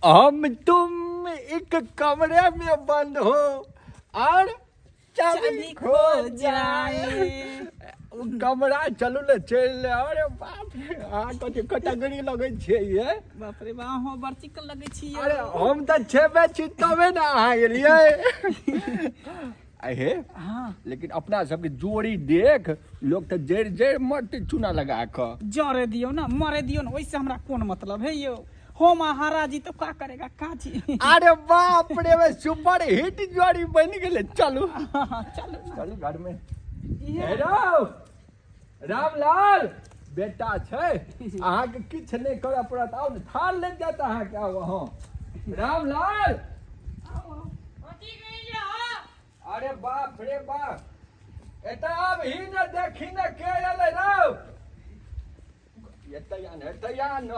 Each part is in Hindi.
हम तुम एक कमरे में बंद हो और चाबी खो जाए। कमरा चलू ने चल। अरे बाप रे, अहाँ कथी कैटेगरी लगे छे ये? बाप रे बा, हो वर्टिकल लगे छी। अरे हम तो छेबे छी तबे ना अहाँ गेलिए। अहे हाँ, लेकिन अपना सबके जोड़ी देख लोग तो जड़ जड़ मत चूना लगा क जरे दियो ना, मरे दियो ना, वैसे हमरा कौन मतलब है यो? हो महाराज जी तो क्या करेगा काजी। अरे बाप रे, वे सुपर हिट जोड़ी बन गेले। चलू चलो चलू घर में। हेरो रामलाल बेटा छे, अहाँ के किछ नहीं करऽ पड़त। आओ न, थाल ले जाता है क्या वहाँ। रामलाल अरे बाप रे बाप, एता अब ही न देखी न के एले रौ। एतया न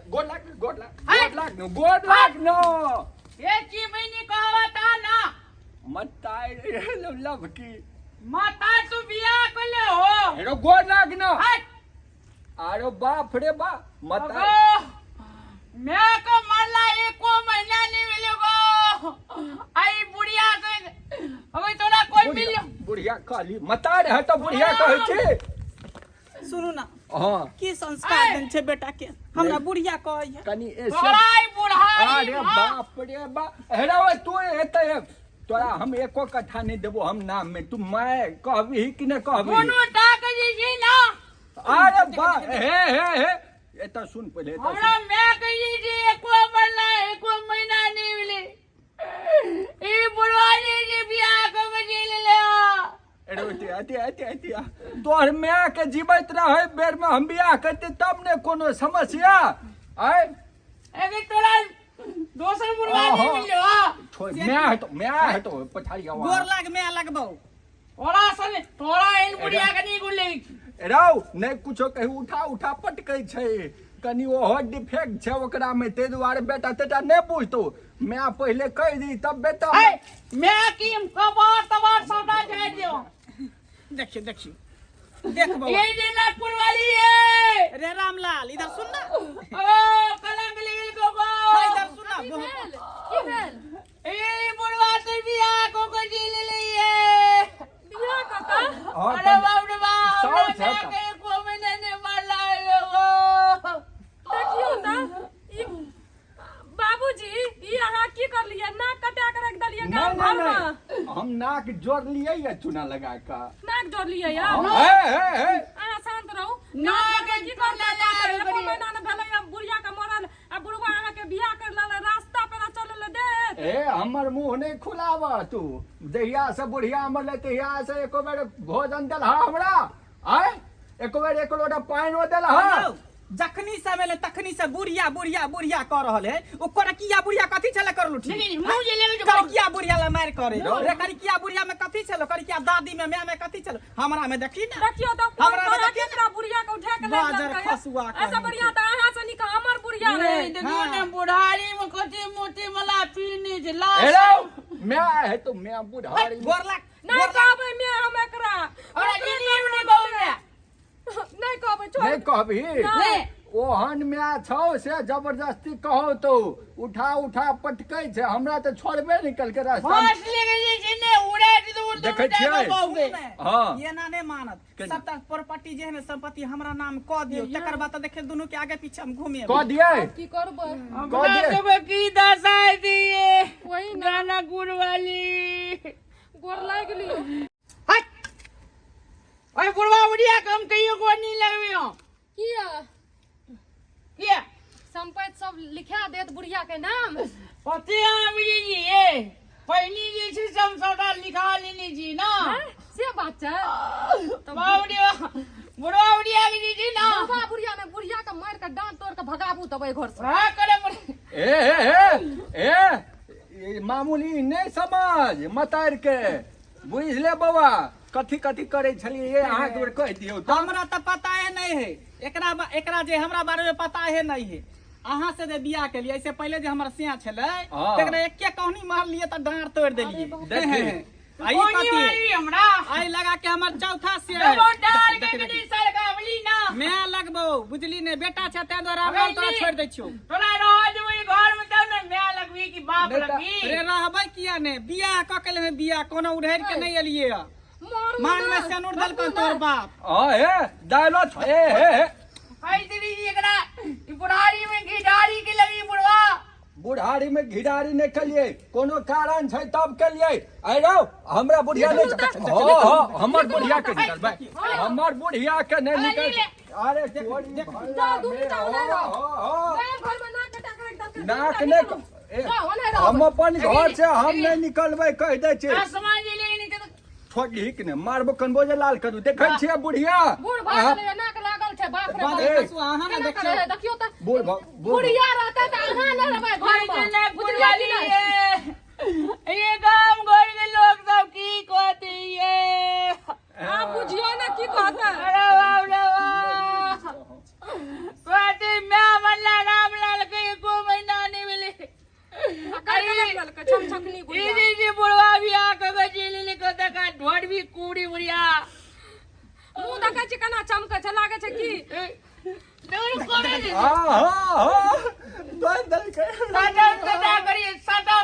गोड लाग न ये की महीने कहवता ना मताई लब की माता तू बियाह कले हो। हेरो गोड लाग न। हट अरे बाप रे बा, मताई अगो मैं को मरला एको महीना नहीं मिलेगो। आई बुढ़िया के अबे तोरा कोई मिल बुढ़िया कहली मताई है तो बुढ़िया कहै छी। सुनू ना, हां की संस्कार देन छे बेटा के, हमरा बुढ़िया कहै कनी ऐसे। तोराई बुढ़ाई। अरे बाप रे बा, हेरो तू एते तोरा हम एको कथा नहीं देबो हम नाम में। तू मैं कहबी कि न कहबी? कोनो टाक जी ना। अरे बा हे एता सुन पहले एता हमरा मैं कही जी एको मरला एको महीना नहीं मिले। ई बुढ़वानी जी बियाह को बजे ले अरे तोहर माय के जीवित रहे बेर में हम बियाह करते तब ने कोनो समस्या आय। अरे तोरा दोसर बुढ़वानी मिलो। छोड़ मैं है तो पछाड़ी आवा गोर लाग में लगबो। तोरा सने तोरा इन बुढ़िया के नहीं गुले राव नहीं कुछो कही उठा पटकै छै। कनी ओहो डिफेक्ट छै ओकरा में, ते दुआरे बेटा तेटा नहीं पूछतो। मैं पहले कह दी तब बेटा मैं की कबार सौदा दे दियो। देखियो देख बउआ, ये जनकपुर वाली है। रे रामलाल इधर सुन ना, ओ कलंग लेल गो इधर सुन ना। की भेल? ए बुढ़वा से बियाह को जी ले है। बियाह कका? अरे बाप रे बाप, साउथ हमरा है के को महीने ने मरला है वो। देखियो त ई बाबूजी ई अहाँ की कर लिया? नाक कटा के रख दलिए गांव भर में। नहीं हम नाक जोड़ लिए या चूना लगा का। नाक जोड़ लिया या? हे अहाँ शांत रहू। नाक की कर एको महीना न भेलै अब बुढ़िया के मरल, आ बुढ़वा अहाँ के बियाह कर लेले, रास्ता पे न चले ले दे। ए हमर मुंह नहीं खुलावा तू। दहिया से बुढ़िया मरले तहिया से एको बेर भोजन देल हमरा आय, एको बेर एक लोटा पानी देल हा। जखनी से मेले तखनी से बुढ़िया कह रहल है। ओ करकिया बुढ़िया कथी छले करलु ठीक? नहीं मुंह जे ले जो करकिया बुढ़िया ला मार करे रे। करकिया बुढ़िया में कथी छलो? करकिया दादी में मैं में कथी छलो? हमरा में देखी ना, देखियो त हमरा में देखी केकरा बुढ़िया के उठा के ले बाजर जाता खसुआ है। ऐसा बढ़िया त अहाँ से निका हमर बुढ़िया अरे है। देखियो ना बुढ़ारी में कथी मोती मला पीने जे ला। हेलो मैं है तो मैं बुढ़ारी गोर लाग। नहीं कहबै मैं हम एकरा। अरे दीदी ने बोले नहीं कहबै छोड़। नहीं कहबी। नहीं ओहन में छौ से जबरदस्ती कहो तो उठा पटकै छै। हमरा तो छोड़बे निकल के रास्ता में। फांस ले गई जी ने उड़े तो देखै छियै? हाँ। ये ना नहीं मानत। सबटा प्रॉपर्टी जे है ना संपत्ति हमरा नाम कह दियो, तकर बाद देखे दोनों के आगे पीछे हम घूमे। कह दिए की करबै? हमरा के की दशा दिए वही ना गाना गुड़ वाली। गोर लाग लियो। हट ओए बुढ़वा बुढ़िया कम कहियो को नहीं लगबियो। किया? क्या संपत्ति सब लिखा देत बुढ़िया के नाम। पति हम जी ये पहली जी से समझौता लिखा लेनी जी ना। से बात है। तो बुढ़िया बुढ़िया की जी ना बाबा बुढ़िया ने बुढ़िया का मार के डांट तोड़ के भगाबू तब घर से। हाँ करे बुढ़िया ए मामूली नहीं समझ मतार के बुझ ले बउआ कथी करे छलिए ये अहाँ के कह दियो तो। हमरा तो पता है नहीं है, एकरा जे हमरा बारे में पता है नहीं है। अहाँ से जे बियाह के लिए ऐसे पहले जे हमर सिया छले तकरा एके कहनी मार लिए त डांट तोड़ देलिए। देखी आई कोनी कथी वाली हमरा आई लगा के हमर चौथा से डबो डाल के कटी सरका बली ना मैं लगबो बुझली ने बेटा छ ते द्वारा हमरा तोरा छोड़ दै छियो। तोरा राज में लगबी कि बाप लगबी अरे रहबै किया ने बियाह क के लेमे बियाह कोनो उधैर के नहीं एलिए मान में सनुर दल को तोर बाप हे डायलो हे हाय दीदी जी एकरा ई बुढ़ारी में घिडारी के लगी बुढ़वा बुढ़ारी में घिडारी नहीं कलिए कोनो कारण छै तब कलिए अरे हमरा बुढ़िया नहीं हमर बुढ़िया के निकलबै हमर बुढ़िया के नहीं निकल अरे चोरी नाक ने हम अपन घर से हम नहीं निकलबै कह दे छी समाज लेनी के छोड़ी कि ने मारबो कनबो जे लाल करू देखै छियै बुढ़िया बूढ़ भाग ले नाक लागल छै बाप रे बाप अहाँ ने देखियो त बूढ़ बुढ़िया रहता त अहाँ न रहबै घर में बुझलिया बुझलिए ये गांव घर के लोग सब की कहते ये हां बुझियो ना की कहता अरे बाप रे बाप कहते मैं मल्ला रामलाल के को महीना नहीं मिले छमछकनी बुढ़िया जी बुढ़वा भी आके गजीली लिखो देखा ढोड़ भी कूड़ी बुढ़िया मुंह देखै छी केना चमकै छै लागे छै की दूर करे दे दोन दल के सदा करिए सदा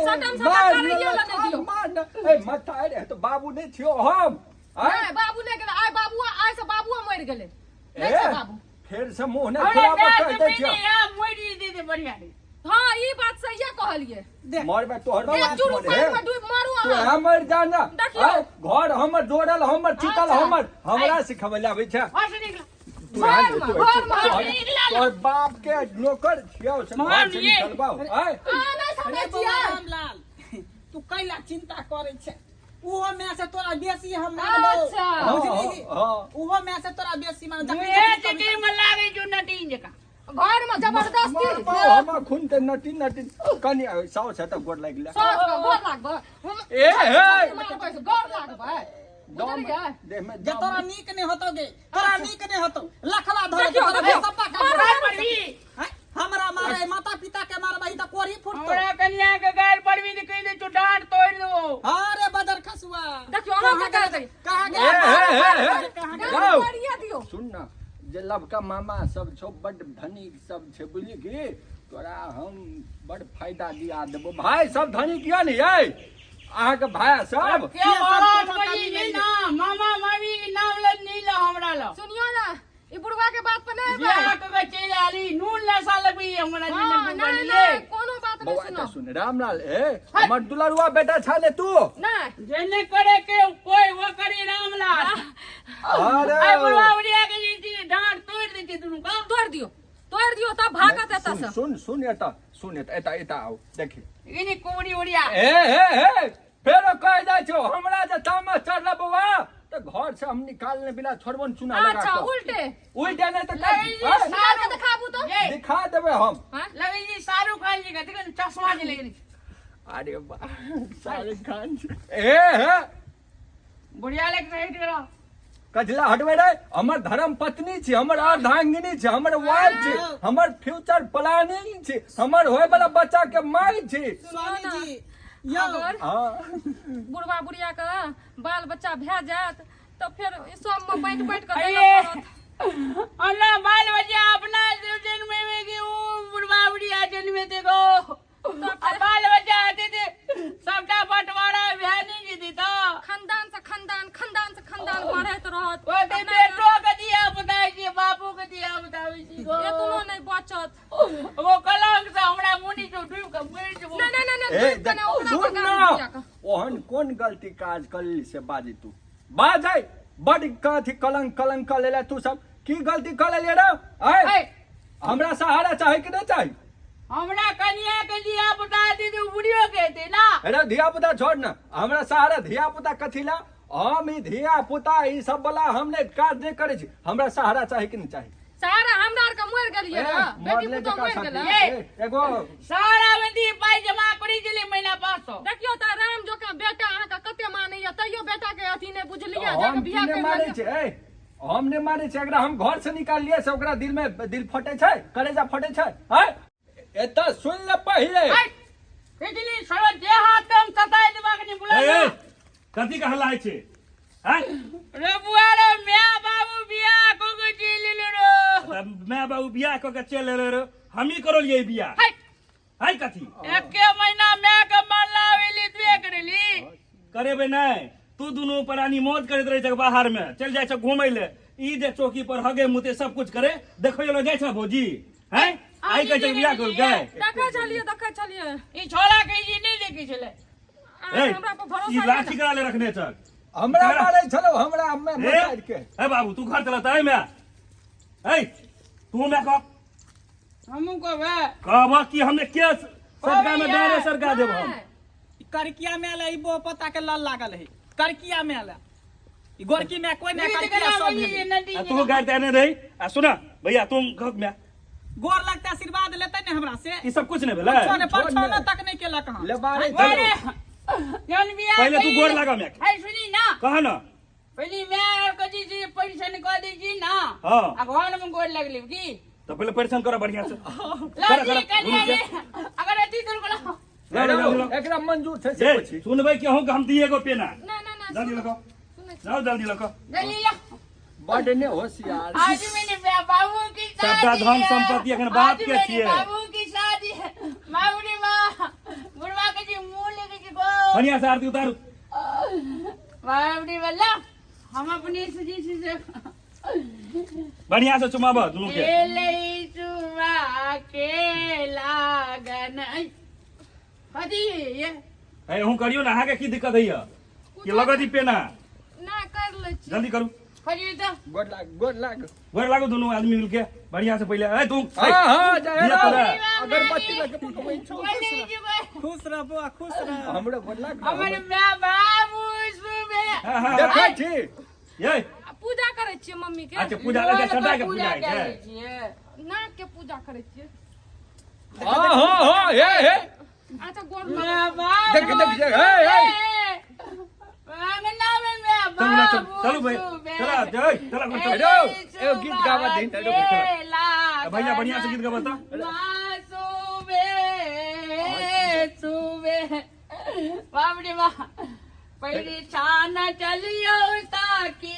सटम करिए ल नहीं दियो मत आए तो बाबू नहीं छियो हम नहीं बाबू ने गेल आइ बाबू आइ से बाबू मर गेले नहीं छै बाबू फिर से मुंह ने खुलाबो कह दे छियो मोड़ी दे दे बढ़िया दे हां ई बात सही कहलिए मर में तोहर एक चूरू पानी में डूब मारू तू हमर जाना घर हमर जोड़ल हमर चितल हमर हमरा सिखबै आबै छै हंस निकल तोहर बाप के नौकर छियो से घर से निकलबाओ नहीं समझै छियै रामलाल तू कैला चिंता करे छै उहो में से तोरा बेसी हम मानबो अच्छा बुझली उहो में से तोरा बेसी मान ये चिकन में लागे जो नटीन जका घर में जबरदस्ती हम खुन ते नटी कनी साउ छ त गोड़ लाग गेल सास का गोर लागबे ए हे मारबै से गोर लागबे बुझलियै देह में जे तोरा नीक नहीं होतो गे तोरा नीक नहीं होतो लखला धर के तोरा सबका गाल पड़वी हमरा मारे माता पिता के मारबही त कोरी फुटतो हमरा कन्या के गाल पड़वी त कह दे तू डांट तोड़ दो अरे बदर खसुआ देखियो अहाँ का कर दे कहां ए गाड़िया दियो सुन ना जे लबका मामा सब छो बड़ धनिक सब छे बुझली की तोरा हम बड़ फायदा दिया देबो भाई सब धनिक किया नहीं है अहाँ के भाई सब क्या बात बजी नहीं ना मामा मामी के नाम ले नहीं ला हमरा ला सुनियो ना ई बुढ़वा के बात पे नहीं बियाह के चले आली नून नशा लगबी हमरा हां जिंदगी नहीं बोलिए नहीं कोनो बात नहीं बउआ सुनो त सुन रामलाल ए हमर दुलरुआ बेटा छाले तू नहीं जेने करे के कोई वो करे रामलाल अरे आई बुढ़ावरिया के जी डांट तोड़ दे के दुनु का तोड़ दियो तब भागत एता से सुन एता आओ देखी इनी कुमड़ी उड़िया ए फेरो कह जाय छो हमरा जे तामा चढ़ला बउआ तो घर से हम निकालने बिना छोड़बन चुना लगा अच्छा के उल्टे नहीं तो मार के दिखाबू तो दिखा देबे हम लगे जी शाहरुख खान जी का देखो चश्मा जी लगे अरे वाह शाहरुख खान ए बुढ़िया लेके रेट करो कजला हटबे रे हमर धर्म पत्नी छी हमर अर्धांगिनी छी हमर वाइफ छी हमर फ्यूचर प्लानिंग छी हमर होय वाला बच्चा के माई छी स्वामी जी अगर हां बुढ़वा बुढ़िया का बाल बच्चा भे जात तो फिर सब में बैठ कर देना पड़त अल्लाह बाल बच्चा अपना जन्म में कि वो बुढ़वा बुढ़िया जन्म में देखो बाल बच्चा आते थे सबका बंटवारा बहनी जी दी तो खानदान से खानदान बढ़त रहत वो ते बेटो के दिया बताई जी बापू के दिया बताई जी को एतनो नहीं बचत वो कलंक से हमरा मुनी जो डूब के मर जो नहीं सुन ना ओहन कौन गलती काज करली से बाजी तू बाजै बड़ कथी कलंक लेले तू सब की गलती कर लेले रे हमरा सहारा चाहे कि नहीं चाहे हमरा कन्या के दिया बता दी तो बुढ़ियो कहते ना अरे धिया पुता छोड़ ना हमरा सहारा धिया पुता कथी ला हम ई धिया पुता ई सब वाला हमने काज नहीं करे छी हमरा सहारा चाहे कि नहीं चाहे सारा हमरा आर के मर गेलिए ना बेटी पुतो मर गेलै एगो सारा बंदी पाई जमा करी दिले महीना 500 देखियो त राम जो का बेटा अहाँ का कते मानैया तइयो बेटा के अथी ने बुझलिया हम जब बियाह ने कर मारे छै हम ने मारे छै अगर हम घर से निकाल लिए से ओकरा दिल में दिल फटे छै कलेजा फटे छै हैं एता सुन ले पहिले बिजली सरो जे हाथ कम सताई दिमाग नहीं बुला कथी का हल्ला छै हैं रे बुआरे मिया बाबू बियाह को चल ले रो मैं बाबू बियाह क के चल ले रे हम ही करलिए बियाह है कथी एके महीना मैं के मरला आवेली तू करेली करेबे नहीं तू दोनों प्राणी मौज करैत रहे छ बाहर में चल जाय छ घूमै ले ई जे चौकी पर हगे मुते सब कुछ करे देखो ये लो जाय छ भौजी हैं आई कह छ बियाह कर गए देखै छलिए ई छोड़ा के ई नहीं देखी छले ए हमरा पर भरोसा ई लाठी करा ले रखने छ हमरा मारे छलो हमरा हम्मे मार के ए बाबू तू घर चलता है मैं ए तू मैं कह हमू को वे कहबा कि हमने केस सरकार में डायरे सरकार देब हम करकिया में आला इबो पता के लाल लागल है करकिया में आला ई गोरकी में कोई ना करकिया सब है तू गाड़ देने रही आ सुना भैया तुम घर में गोर लगता आशीर्वाद लेते ने हमरा से ई सब कुछ नहीं भेलै छोने पछौना तक नहीं केला कहां ले बारे अरे जौन बियाह पहले तू गोर लगा मैं है सुनी ना कहा ना पहले मैं और कजी जी परिसन कर दी जी ना हां आ घर में गोड़ लगली की तो पहले परेशान करो बढ़िया से लाजी कन्या रे अगर अति दूर को एकरा मंजूर छै से ए पूछी सुनबै कि हम दिए गो पेना ना जल्दी लगाओ जाओ जल्दी लगाओ जल्दी ला बड़ ने होशियार आज मैंने बाबू की शादी सबटा धन संपत्ति अखन बाप के छिए बाबू की शादी है माउनी मां बुढ़वा के जी मुंह लेके जी गो बढ़िया से आरती उतारू माउनी वाला हम अपनी सुजी से बढ़िया से चुमाबो दोनों के केले चुमा के लागन कथी ये ए हूं करियो ना आगे की दिक्कत है ये लगा दी पेना ना कर ले छी जल्दी करू करियो तो गोड़ लाग गोर लागो दोनों आदमी मिलके बढ़िया से पहले ए तू हां जा दिया पड़ा। अगरबत्ती लगे पकबै छो बोले जी को खुश रह बुआ खुश रह हमरो गोड़ लाग हमर मैं बाबू सुबह हाँ, हाँ, देखै हाँ। छी ये पूजा करे छियै मम्मी के अच्छा पूजा लगे सदा के पूजा है करे छै छियै नाग के पूजा करे छियै हां हे अच्छा गोर मैं बाबू देख हे अंगना में मैं चलो ना बाबू चलो भाई चला जय चला घर चलो हेलो एगो गीत गावा दिन हेलो भैया बढ़िया से गीत गा बता सुबह बाबरी माँ परेशान चलियो ताकि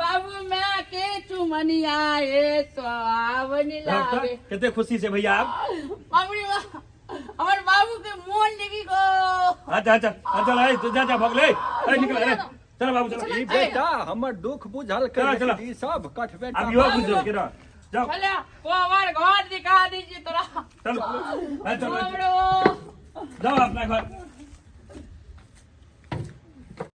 बाबू मैं के चुमनी आए तो आवनी लागे कितने खुशी से भैया आप बाबरी माँ हमारे बाबू के मोन लगी को अच्छा अच्छा चल आई तू जा भगले ए निकल ए चल बाबू चल ई बेटा हमर दुख बुझल चला, चला। कर ई सब कठ बेटा अब यो बुझो के ना जाओ चला वो हमारे घर दिखा दीजिए तोरा चलो चलो बाबरो जाओ अपना घर